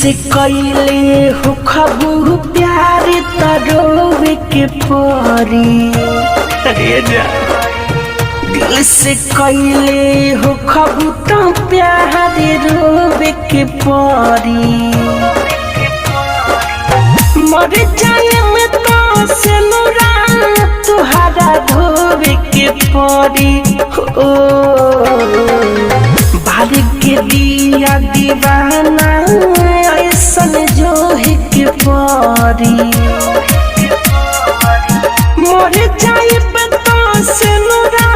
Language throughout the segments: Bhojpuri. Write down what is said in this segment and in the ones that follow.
से कइले हो खबू प्यार तरोवे के परी अरे जा दिल से कइले हो खबू तो प्यार रोवे के परी मर जाए में तो से नुरा तुहारा धोवे के परी ओ बारिक के दिया दीवाना ऐसन जो है के परी मर जाए तो से नुरा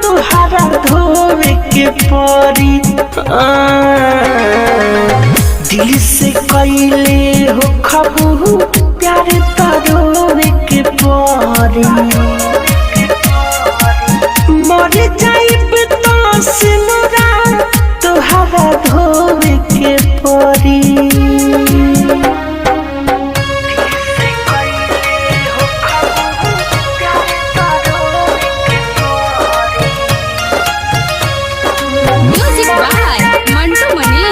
तुहारा धोवे के परी दिल से कइले हो खबू प्यार तरोवे के परी मर जाए तो से नुरा तुहारा धोवे के परी म्यूजिक बाय मंटू मनी।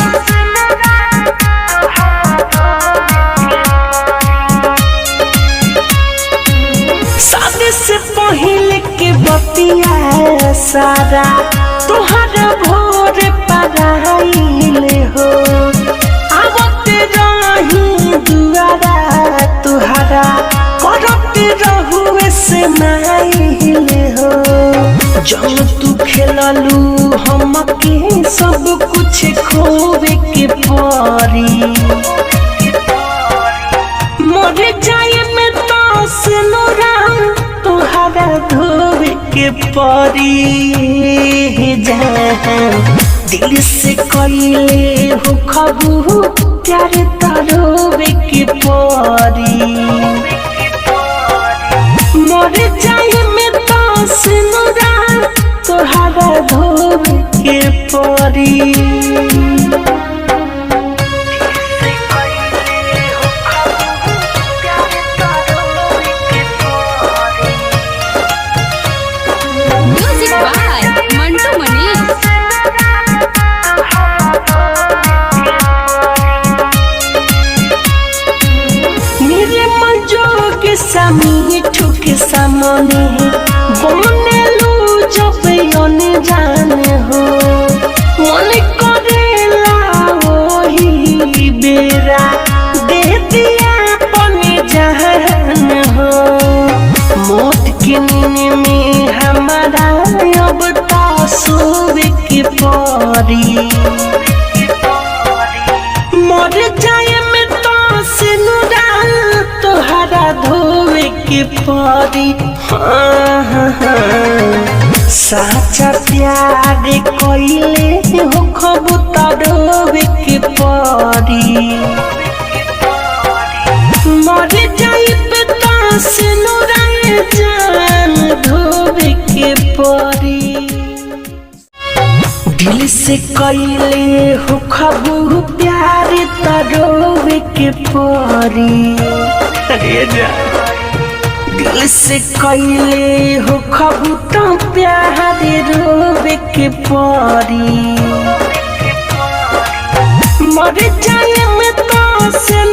शादी से पहले के बतिया सारा तुहरा भोर पराइले हो आवत रही दुआरा तुहरा करत रहुए से नाइले हो जब तू खेललू हम के सब कुछ खोवे के परी मर जाए में तो से नुरा तुहरा धोवे के परी दिल से कइले हो खबू प्यार तरोवे के परी मर जाए में तो से नुरा तुहरा धोवे के परी म्यूजिक बाय मंटू मनी। मेरे मंजो के सामी ठुक सामने बोने लू जब योने जाने हो मन करेला वही बेरा दे दिया पने जहान हो मौत के नींद में हमारा अब तो सोवे के परी मर जाए में तो से नुरा तुहरा धोवे के परी साचा प्यार कइले हो खबू तरोवे के परी मर जाए तो से नुरा जान धोवे के परी दिल से कइले हो खबू प्यार तरोवे के परी अरे जा दिल से कइले हो खबू तो प्यार रोवे के परी मर जाए में तो से